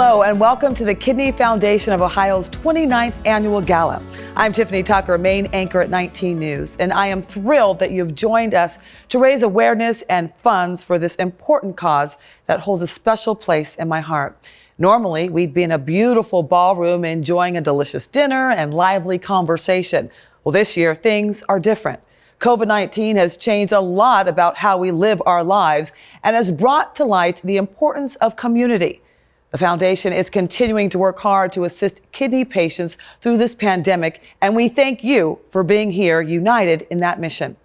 Hello and welcome to the Kidney Foundation of Ohio's 29th Annual Gala. I'm Tiffany Tucker, main anchor at 19 News, and I am thrilled that you've joined us to raise awareness and funds for this important cause that holds a special place in my heart. Normally, we'd be in a beautiful ballroom enjoying a delicious dinner and lively conversation. Well, this year, things are different. COVID-19 has changed a lot about how we live our lives and has brought to light the importance of community. The foundation is continuing to work hard to assist kidney patients through this pandemic, and we thank you for being here united in that mission.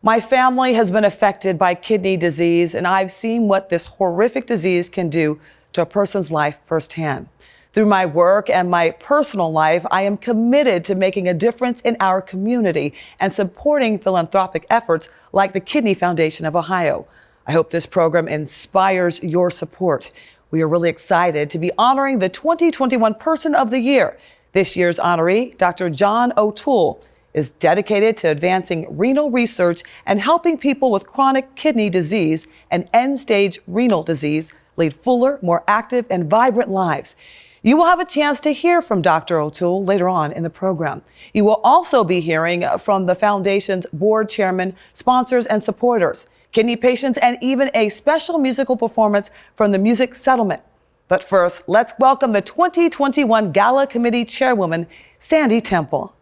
My family has been affected by kidney disease, and I've seen what this horrific disease can do to a person's life firsthand. Through my work and my personal life, I am committed to making a difference in our community and supporting philanthropic efforts like the Kidney Foundation of Ohio. I hope this program inspires your support. We are really excited to be honoring the 2021 Person of the Year. This year's honoree, Dr. John O'Toole, is dedicated to advancing renal research and helping people with chronic kidney disease and end-stage renal disease lead fuller, more active, and vibrant lives. You will have a chance to hear from Dr. O'Toole later on in the program. You will also be hearing from the foundation's board chairman, sponsors, and supporters, kidney patients, and even a special musical performance from the Music Settlement. But first, let's welcome the 2021 Gala Committee Chairwoman, Sandy Temple.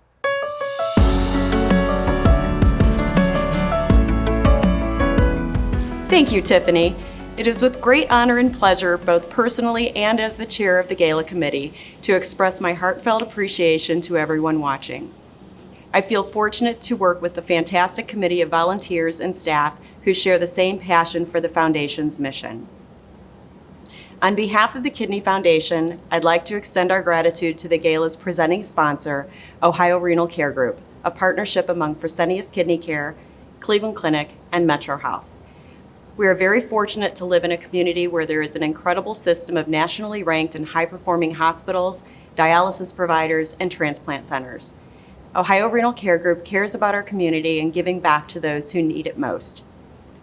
Thank you, Tiffany. It is with great honor and pleasure, both personally and as the chair of the Gala Committee, to express my heartfelt appreciation to everyone watching. I feel fortunate to work with the fantastic committee of volunteers and staff who share the same passion for the Foundation's mission. On behalf of the Kidney Foundation, I'd like to extend our gratitude to the Gala's presenting sponsor, Ohio Renal Care Group, a partnership among Fresenius Kidney Care, Cleveland Clinic, and Metro Health. We are very fortunate to live in a community where there is an incredible system of nationally ranked and high-performing hospitals, dialysis providers, and transplant centers. Ohio Renal Care Group cares about our community and giving back to those who need it most.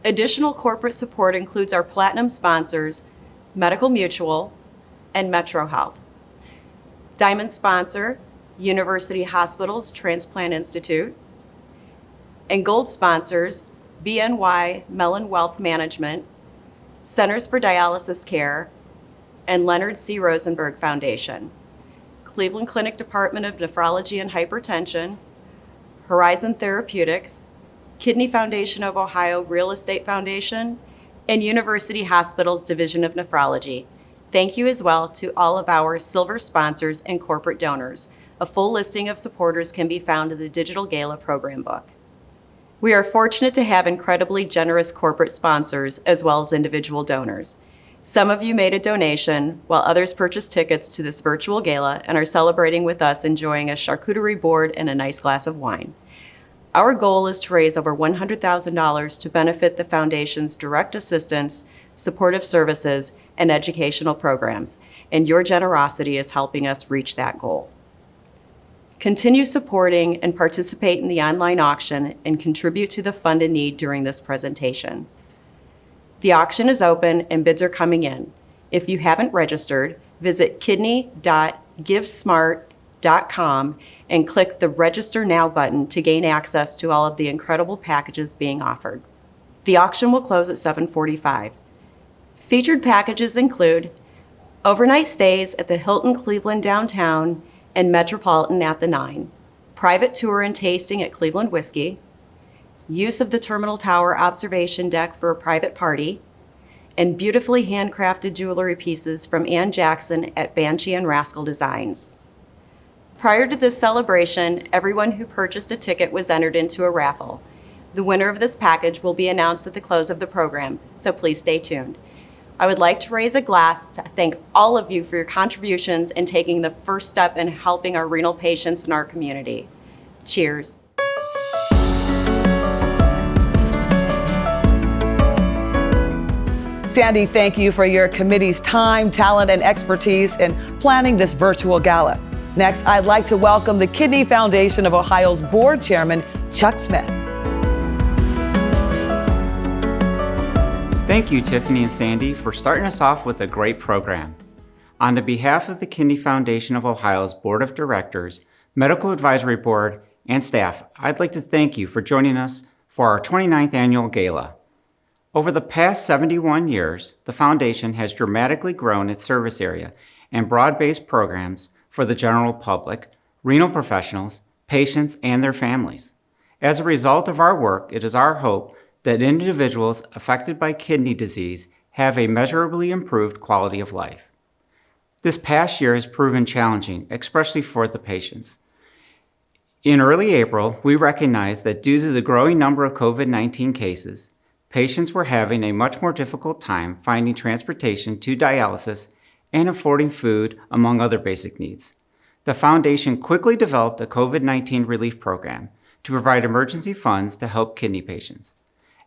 Additional corporate support includes our platinum sponsors, Medical Mutual and Metro Health. Diamond sponsor, University Hospitals Transplant Institute. And gold sponsors, BNY Mellon Wealth Management, Centers for Dialysis Care, and Leonard C. Rosenberg Foundation. Cleveland Clinic Department of Nephrology and Hypertension, Horizon Therapeutics, Kidney Foundation of Ohio Real Estate Foundation, and University Hospitals Division of Nephrology. Thank you as well to all of our silver sponsors and corporate donors. A full listing of supporters can be found in the Digital Gala program book. We are fortunate to have incredibly generous corporate sponsors as well as individual donors. Some of you made a donation, while others purchased tickets to this virtual gala and are celebrating with us, enjoying a charcuterie board and a nice glass of wine. Our goal is to raise over $100,000 to benefit the Foundation's direct assistance, supportive services, and educational programs, and your generosity is helping us reach that goal. Continue supporting and participate in the online auction and contribute to the fund in need during this presentation. The auction is open and bids are coming in. If you haven't registered, visit kidney.givesmart.com and click the Register Now button to gain access to all of the incredible packages being offered. The auction will close at 7:45. Featured packages include overnight stays at the Hilton Cleveland Downtown and Metropolitan at the 9, private tour and tasting at Cleveland Whiskey, use of the Terminal Tower observation deck for a private party, and beautifully handcrafted jewelry pieces from Ann Jackson at Banshee and Rascal Designs. Prior to this celebration, everyone who purchased a ticket was entered into a raffle. The winner of this package will be announced at the close of the program, so please stay tuned. I would like to raise a glass to thank all of you for your contributions and taking the first step in helping our renal patients in our community. Cheers. Sandy, thank you for your committee's time, talent, and expertise in planning this virtual gala. Next, I'd like to welcome the Kidney Foundation of Ohio's board chairman, Chuck Smith. Thank you, Tiffany and Sandy, for starting us off with a great program. On the behalf of the Kidney Foundation of Ohio's Board of Directors, Medical Advisory Board, and staff, I'd like to thank you for joining us for our 29th annual gala. Over the past 71 years, the Foundation has dramatically grown its service area and broad-based programs for the general public, renal professionals, patients, and their families. As a result of our work, it is our hope that individuals affected by kidney disease have a measurably improved quality of life. This past year has proven challenging, especially for the patients. In early April, we recognized that due to the growing number of COVID-19 cases, patients were having a much more difficult time finding transportation to dialysis and affording food, among other basic needs. The Foundation quickly developed a COVID-19 relief program to provide emergency funds to help kidney patients.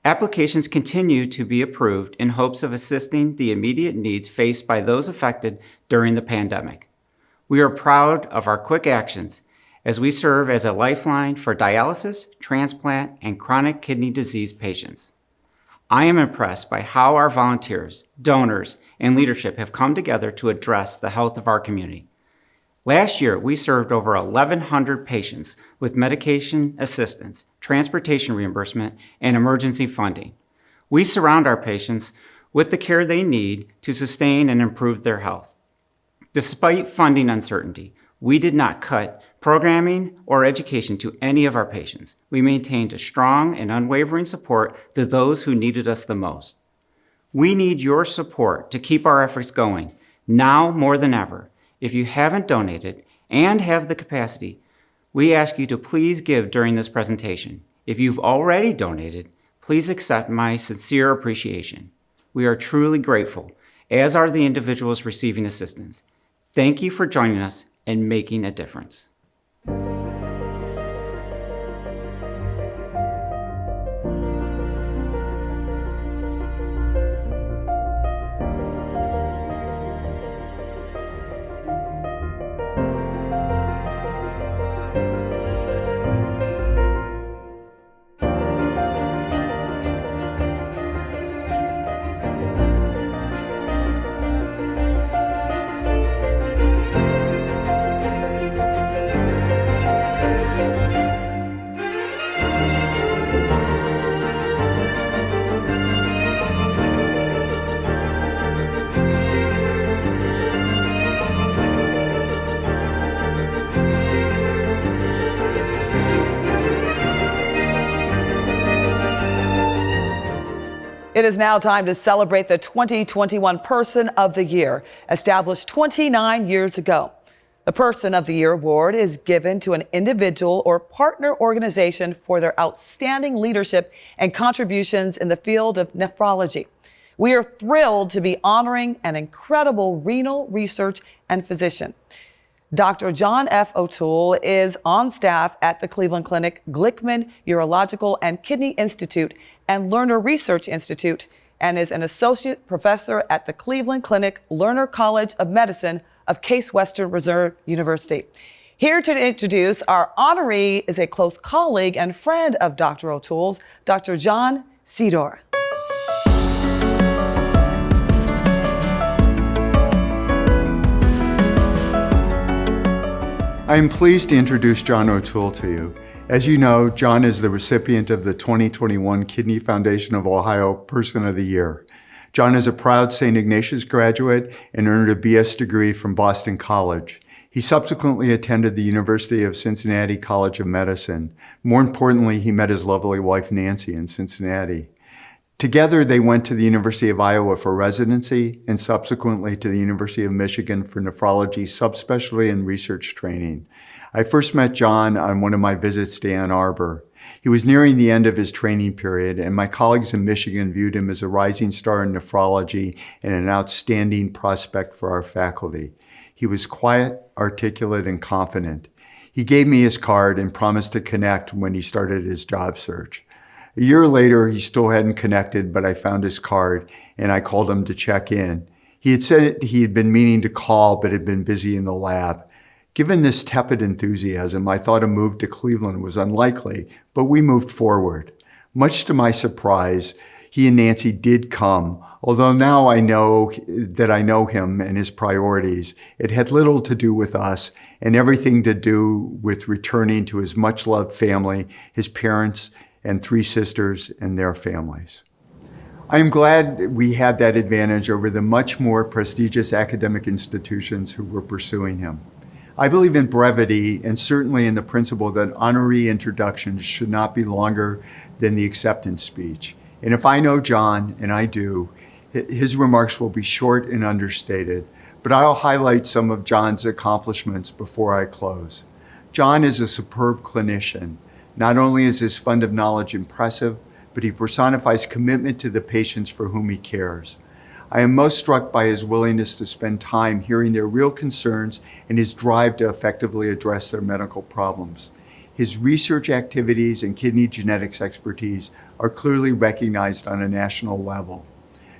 Applications continue to be approved in hopes of assisting the immediate needs faced by those affected during the pandemic. We are proud of our quick actions as we serve as a lifeline for dialysis, transplant, and chronic kidney disease patients. I am impressed by how our volunteers, donors, and leadership have come together to address the health of our community. Last year, we served over 1,100 patients with medication assistance, transportation reimbursement, and emergency funding. We surround our patients with the care they need to sustain and improve their health. Despite funding uncertainty, we did not cut programming or education to any of our patients. We maintained a strong and unwavering support to those who needed us the most. We need your support to keep our efforts going, now more than ever. If you haven't donated and have the capacity, we ask you to please give during this presentation. If you've already donated, please accept my sincere appreciation. We are truly grateful, as are the individuals receiving assistance. Thank you for joining us and making a difference. It is now time to celebrate the 2021 Person of the Year, established 29 years ago. The Person of the Year award is given to an individual or partner organization for their outstanding leadership and contributions in the field of nephrology. We are thrilled to be honoring an incredible renal research and physician. Dr. John F. O'Toole is on staff at the Cleveland Clinic, Glickman Urological and Kidney Institute, and Lerner Research Institute, and is an associate professor at the Cleveland Clinic Lerner College of Medicine of Case Western Reserve University. Here to introduce our honoree is a close colleague and friend of Dr. O'Toole's, Dr. John Sidor. I am pleased to introduce John O'Toole to you. As you know, John is the recipient of the 2021 Kidney Foundation of Ohio Person of the Year. John is a proud St. Ignatius graduate and earned a BS degree from Boston College. He subsequently attended the University of Cincinnati College of Medicine. More importantly, he met his lovely wife, Nancy, in Cincinnati. Together, they went to the University of Iowa for residency and subsequently to the University of Michigan for nephrology subspecialty and research training. I first met John on one of my visits to Ann Arbor. He was nearing the end of his training period, and my colleagues in Michigan viewed him as a rising star in nephrology and an outstanding prospect for our faculty. He was quiet, articulate, and confident. He gave me his card and promised to connect when he started his job search. A year later, he still hadn't connected, but I found his card and I called him to check in. He had said he had been meaning to call, but had been busy in the lab. Given this tepid enthusiasm, I thought a move to Cleveland was unlikely, but we moved forward. Much to my surprise, He and Nancy did come, although now I know him and his priorities. It had little to do with us and everything to do with returning to his much-loved family, his parents and 3 sisters and their families. I am glad we had that advantage over the much more prestigious academic institutions who were pursuing him. I believe in brevity and certainly in the principle that honoree introductions should not be longer than the acceptance speech. And if I know John, and I do, his remarks will be short and understated, but I'll highlight some of John's accomplishments before I close. John is a superb clinician. Not only is his fund of knowledge impressive, but he personifies commitment to the patients for whom he cares. I am most struck by his willingness to spend time hearing their real concerns and his drive to effectively address their medical problems. His research activities and kidney genetics expertise are clearly recognized on a national level.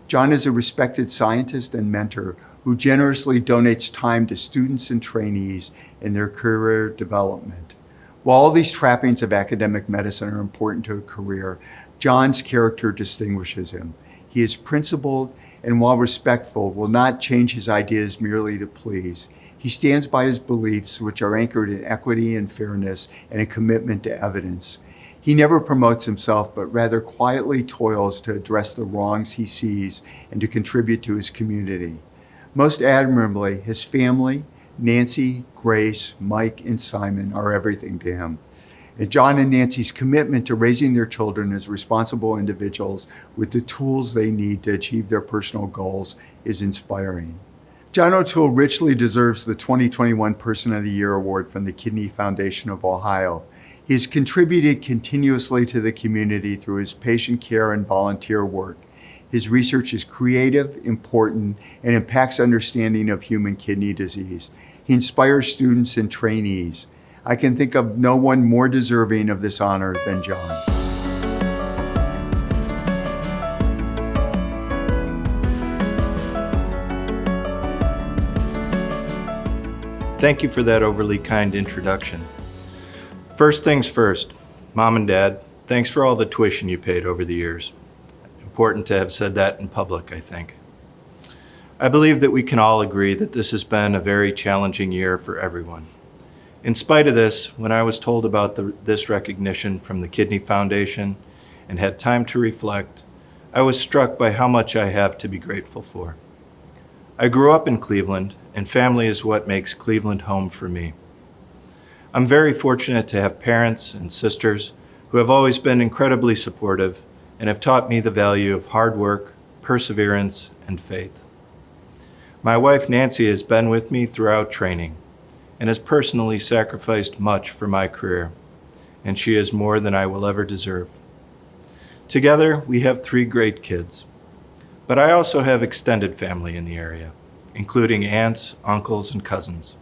John is a respected scientist and mentor who generously donates time to students and trainees in their career development. While all these trappings of academic medicine are important to a career, John's character distinguishes him. He is principled and, while respectful, will not change his ideas merely to please. He stands by his beliefs, which are anchored in equity and fairness and a commitment to evidence. He never promotes himself, but rather quietly toils to address the wrongs he sees and to contribute to his community. Most admirably, his family, Nancy, Grace, Mike, and Simon, are everything to him. And John and Nancy's commitment to raising their children as responsible individuals with the tools they need to achieve their personal goals is inspiring. John O'Toole richly deserves the 2021 Person of the Year award from the Kidney Foundation of Ohio. He has contributed continuously to the community through his patient care and volunteer work. His research is creative, important, and impacts understanding of human kidney disease. He inspires students and trainees. I can think of no one more deserving of this honor than John. Thank you for that overly kind introduction. First things first, Mom and Dad, thanks for all the tuition you paid over the years. Important to have said that in public, I think. I believe that we can all agree that this has been a very challenging year for everyone. In spite of this, when I was told about this recognition from the Kidney Foundation and had time to reflect, I was struck by how much I have to be grateful for. I grew up in Cleveland, and family is what makes Cleveland home for me. I'm very fortunate to have parents and sisters who have always been incredibly supportive and have taught me the value of hard work, perseverance, and faith. My wife Nancy has been with me throughout training and has personally sacrificed much for my career, and she is more than I will ever deserve. Together, we have 3 great kids, but I also have extended family in the area, including aunts, uncles, and cousins.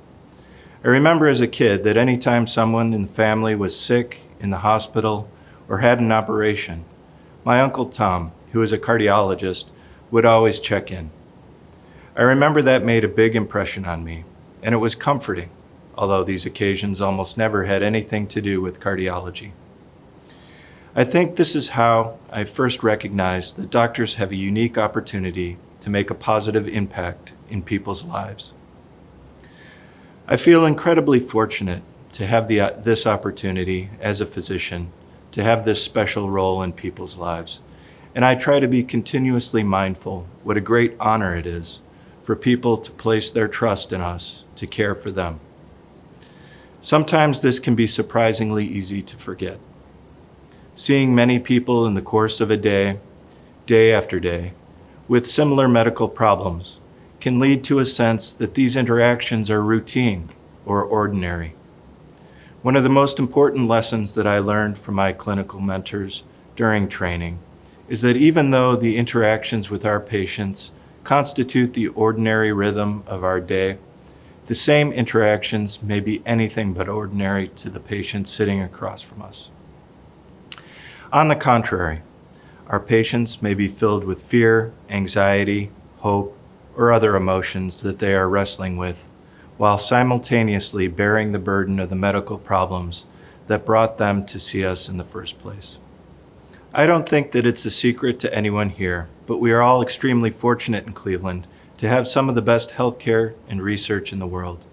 I remember as a kid that anytime someone in the family was sick, in the hospital, or had an operation, my Uncle Tom, who is a cardiologist, would always check in. I remember that made a big impression on me, and it was comforting, although these occasions almost never had anything to do with cardiology. I think this is how I first recognized that doctors have a unique opportunity to make a positive impact in people's lives. I feel incredibly fortunate to have this opportunity as a physician, to have this special role in people's lives, and I try to be continuously mindful what a great honor it is for people to place their trust in us to care for them. Sometimes this can be surprisingly easy to forget. Seeing many people in the course of a day, day after day, with similar medical problems can lead to a sense that these interactions are routine or ordinary. One of the most important lessons that I learned from my clinical mentors during training is that even though the interactions with our patients constitute the ordinary rhythm of our day, the same interactions may be anything but ordinary to the patient sitting across from us. On the contrary, our patients may be filled with fear, anxiety, hope, or other emotions that they are wrestling with, while simultaneously bearing the burden of the medical problems that brought them to see us in the first place. I don't think that it's a secret to anyone here, but we are all extremely fortunate in Cleveland to have some of the best healthcare and research in the world.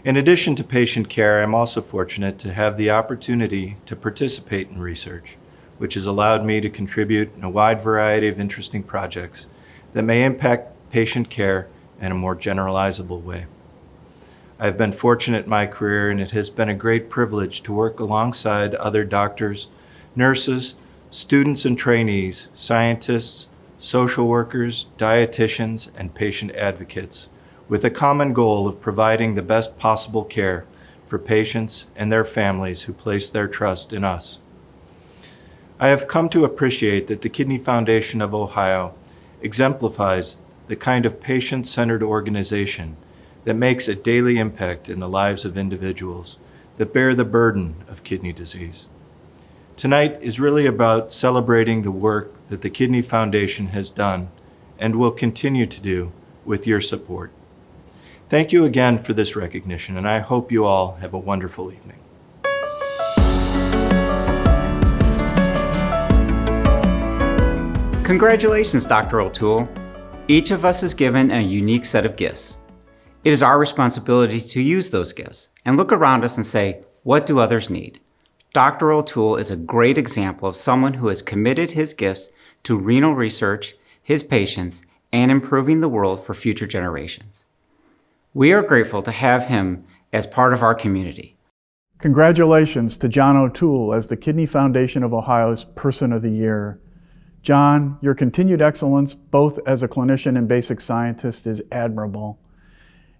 In addition to patient care, I'm also fortunate to have the opportunity to participate in research, which has allowed me to contribute in a wide variety of interesting projects that may impact patient care in a more generalizable way. I've been fortunate in my career, and it has been a great privilege to work alongside other doctors, nurses, students and trainees, scientists, social workers, dietitians, and patient advocates, with a common goal of providing the best possible care for patients and their families who place their trust in us. I have come to appreciate that the Kidney Foundation of Ohio exemplifies the kind of patient-centered organization that makes a daily impact in the lives of individuals that bear the burden of kidney disease. Tonight is really about celebrating the work that the Kidney Foundation has done and will continue to do with your support. Thank you again for this recognition, and I hope you all have a wonderful evening. Congratulations, Dr. O'Toole. Each of us is given a unique set of gifts. It is our responsibility to use those gifts and look around us and say, what do others need? Dr. O'Toole is a great example of someone who has committed his gifts to renal research, his patients, and improving the world for future generations. We are grateful to have him as part of our community. Congratulations to John O'Toole as the Kidney Foundation of Ohio's Person of the Year. John, your continued excellence, both as a clinician and basic scientist, is admirable.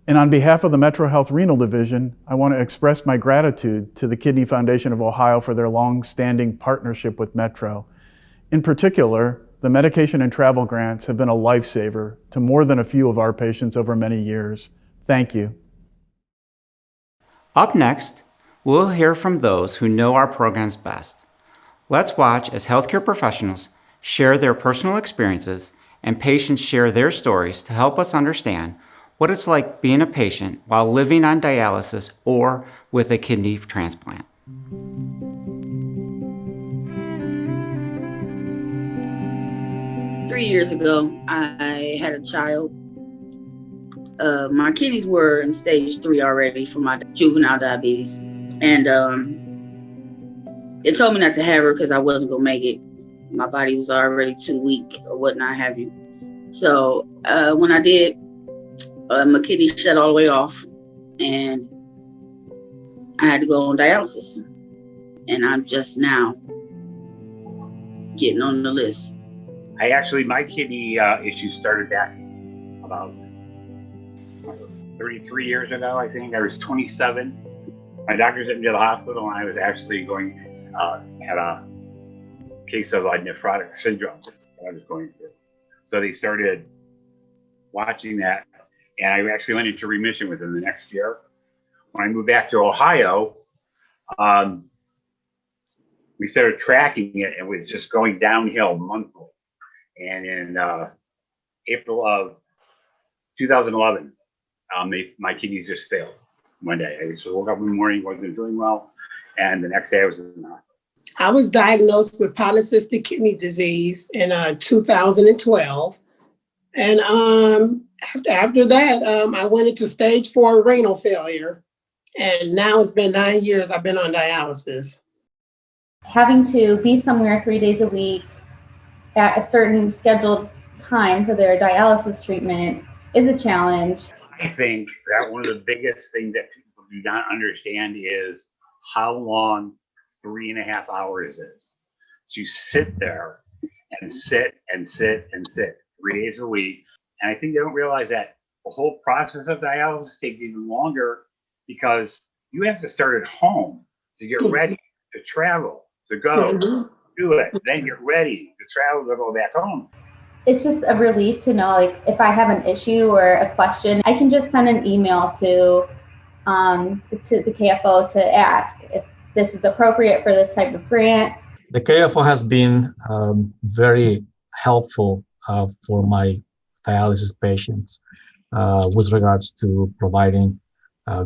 And on behalf of the Metro Health Renal Division, I want to express my gratitude to the Kidney Foundation of Ohio for their long-standing partnership with Metro. In particular, the medication and travel grants have been a lifesaver to more than a few of our patients over many years. Thank you. Up next, we'll hear from those who know our programs best. Let's watch as healthcare professionals share their personal experiences and patients share their stories to help us understand what it's like being a patient while living on dialysis or with a kidney transplant. 3 years ago, I had a child. My kidneys were in stage 3 already for my juvenile diabetes. And it told me not to have her because I wasn't going to make it. My body was already too weak or whatnot have you. So when I did, my kidney shut all the way off and I had to go on dialysis. And I'm just now getting on the list. My kidney issue started back about 33 years ago, I think. I was 27. My doctor sent me to the hospital and I was actually had a case of nephrotic syndrome that I was going through. So they started watching that and I actually went into remission within the next year. When I moved back to Ohio, we started tracking it and it was just going downhill monthly. And in April of 2011, my kidneys just failed one day. I just woke up in the morning, wasn't doing well, and the next day I was in the hospital. I was diagnosed with polycystic kidney disease in 2012. And after that, I went into stage 4 renal failure. And now it's been 9 years I've been on dialysis. Having to be somewhere 3 days a week at a certain scheduled time for their dialysis treatment is a challenge. I think that one of the biggest things that people do not understand is how long 3.5 hours is. So you sit there and sit and sit and sit 3 days a week. And I think they don't realize that the whole process of dialysis takes even longer because you have to start at home to get ready to travel, to go, do it, then get ready to travel to go back home. It's just a relief to know, like, if I have an issue or a question, I can just send an email to the KFO to ask if this is appropriate for this type of grant. The KFO has been very helpful for my dialysis patients with regards to providing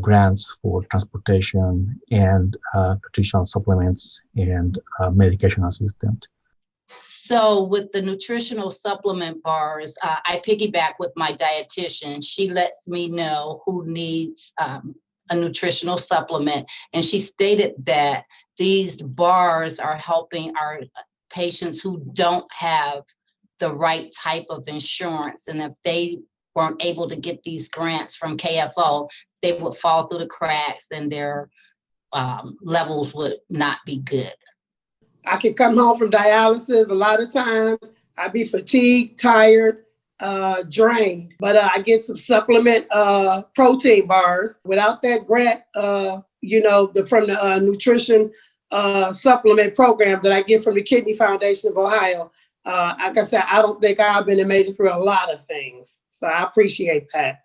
grants for transportation and nutritional supplements and medication assistance. So with the nutritional supplement bars, I piggyback with my dietitian. She lets me know who needs a nutritional supplement. And she stated that these bars are helping our patients who don't have the right type of insurance. And if they weren't able to get these grants from KFO, they would fall through the cracks and their levels would not be good. I can come home from dialysis. A lot of times I be fatigued, tired, drained, but I get some supplement protein bars. Without that grant, from the nutrition supplement program that I get from the Kidney Foundation of Ohio, like I said, I don't think I've been and made it through a lot of things. So I appreciate that.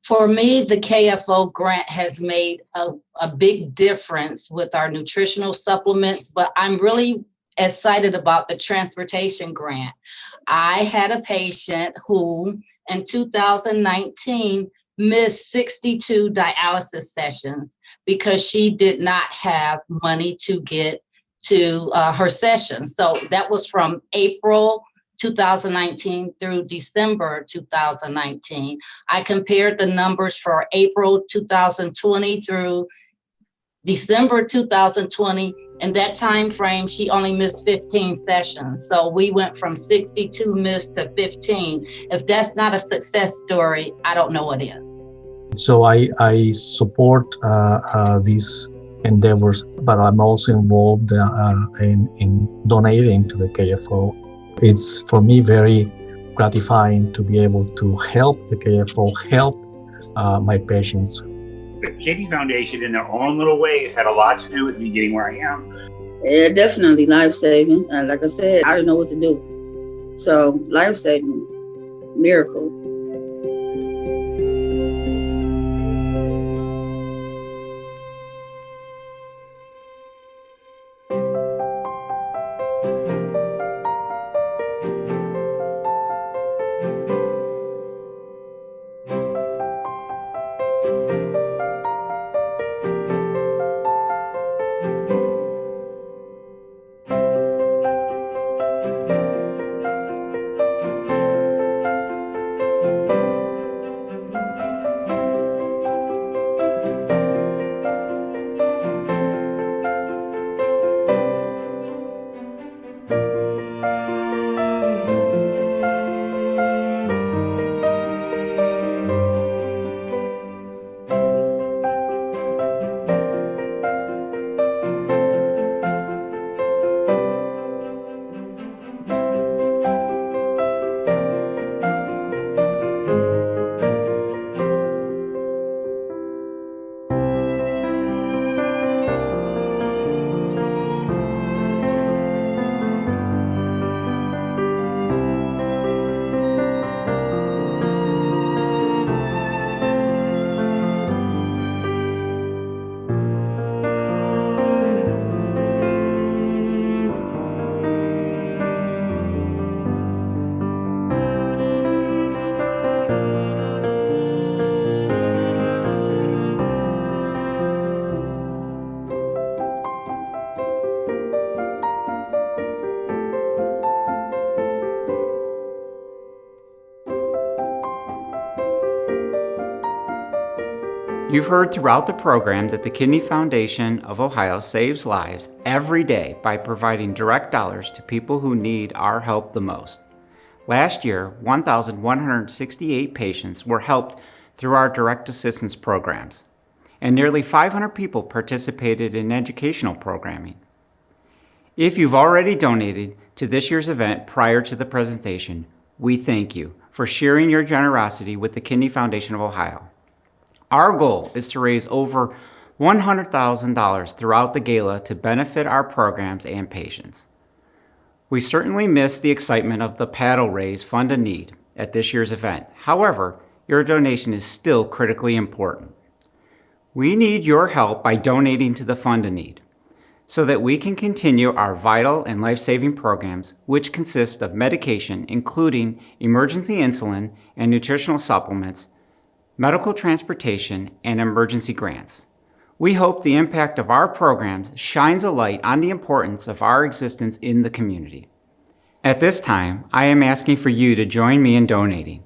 For me, the KFO grant has made a big difference with our nutritional supplements, but I'm really excited about the transportation grant. I had a patient who in 2019 missed 62 dialysis sessions because she did not have money to get to her session. So that was from April 2019 through December 2019. I compared the numbers for April 2020 through December 2020. In that time frame, she only missed 15 sessions. So we went from 62 missed to 15. If that's not a success story, I don't know what is. So I support these endeavors, but I'm also involved in donating to the KFO. It's for me very gratifying to be able to help the KFO, help my patients. The Kidney Foundation, in their own little ways, had a lot to do with me getting where I am. Yeah, definitely life-saving. And like I said, I didn't know what to do. So life-saving, miracle. You've heard throughout the program that the Kidney Foundation of Ohio saves lives every day by providing direct dollars to people who need our help the most. Last year, 1,168 patients were helped through our direct assistance programs, and nearly 500 people participated in educational programming. If you've already donated to this year's event prior to the presentation, we thank you for sharing your generosity with the Kidney Foundation of Ohio. Our goal is to raise over $100,000 throughout the gala to benefit our programs and patients. We certainly miss the excitement of the paddle raise Fund a Need at this year's event. However, your donation is still critically important. We need your help by donating to the Fund a Need so that we can continue our vital and life-saving programs, which consist of medication, including emergency insulin and nutritional supplements, medical transportation, and emergency grants. We hope the impact of our programs shines a light on the importance of our existence in the community. At this time, I am asking for you to join me in donating.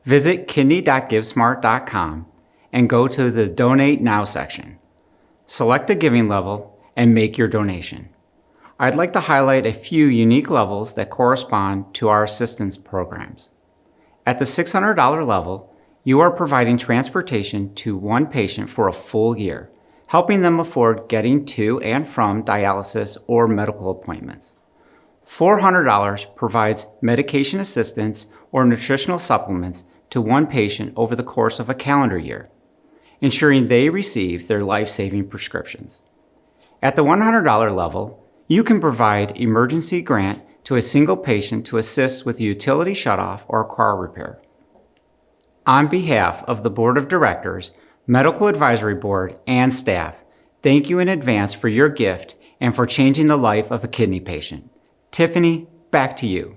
Visit kidney.givesmart.com and go to the Donate Now section. Select a giving level and make your donation. I'd like to highlight a few unique levels that correspond to our assistance programs. At the $600 level, you are providing transportation to one patient for a full year, helping them afford getting to and from dialysis or medical appointments. $400 provides medication assistance or nutritional supplements to one patient over the course of a calendar year, ensuring they receive their life-saving prescriptions. At the $100 level, you can provide emergency grant to a single patient to assist with a utility shutoff or car repair. On behalf of the Board of Directors, Medical Advisory Board, and staff, thank you in advance for your gift and for changing the life of a kidney patient. Tiffany, back to you.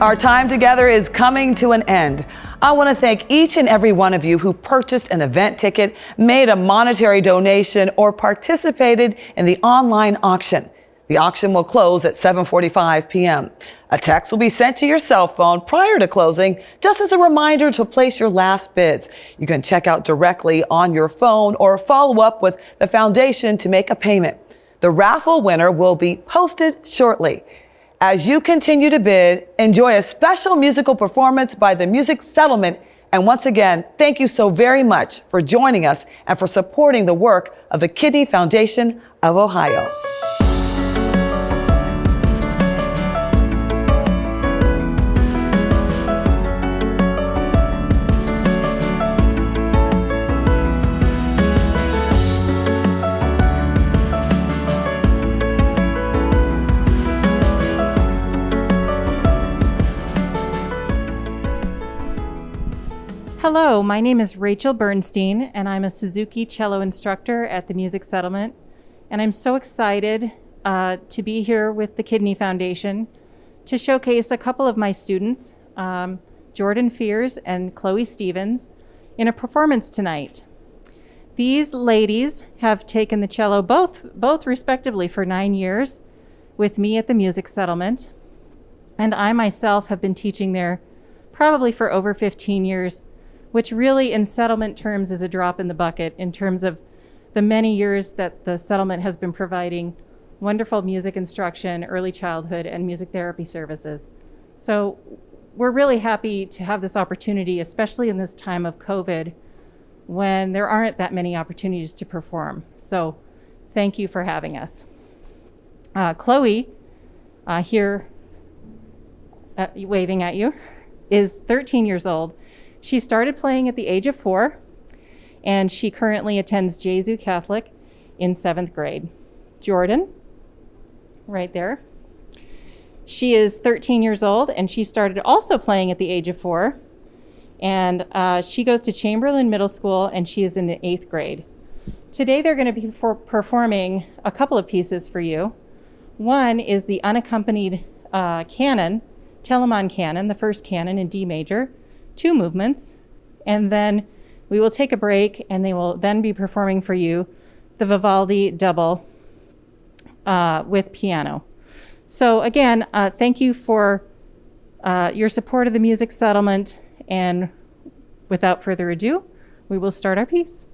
Our time together is coming to an end. I want to thank each and every one of you who purchased an event ticket, made a monetary donation, or participated in the online auction. The auction will close at 7:45 p.m. A text will be sent to your cell phone prior to closing, just as a reminder to place your last bids. You can check out directly on your phone or follow up with the foundation to make a payment. The raffle winner will be posted shortly. As you continue to bid, enjoy a special musical performance by the Music Settlement. And once again, thank you so very much for joining us and for supporting the work of the Kidney Foundation of Ohio. Hello, my name is Rachel Bernstein, and I'm a Suzuki cello instructor at the Music Settlement. And I'm so excited to be here with the Kidney Foundation to showcase a couple of my students, Jordan Fears and Chloe Stevens, in a performance tonight. These ladies have taken the cello both respectively for 9 years with me at the Music Settlement. And I myself have been teaching there probably for over 15 years, which really in settlement terms is a drop in the bucket in terms of the many years that the settlement has been providing wonderful music instruction, early childhood, and music therapy services. So we're really happy to have this opportunity, especially in this time of COVID, when there aren't that many opportunities to perform. So thank you for having us. Chloe, here waving at you, is 13 years old. She started playing at the age of 4, and she currently attends Jesu Catholic in 7th grade. Jordan, right there. She is 13 years old, and she started also playing at the age of 4. And she goes to Chamberlain Middle School, and she is in the 8th grade. Today, they're going to be performing a couple of pieces for you. One is the unaccompanied canon, Telemann canon, the first canon in D major, 2 movements, and then we will take a break, and they will then be performing for you the Vivaldi double with piano. So again, thank you for your support of the Music Settlement, and without further ado, we will start our piece.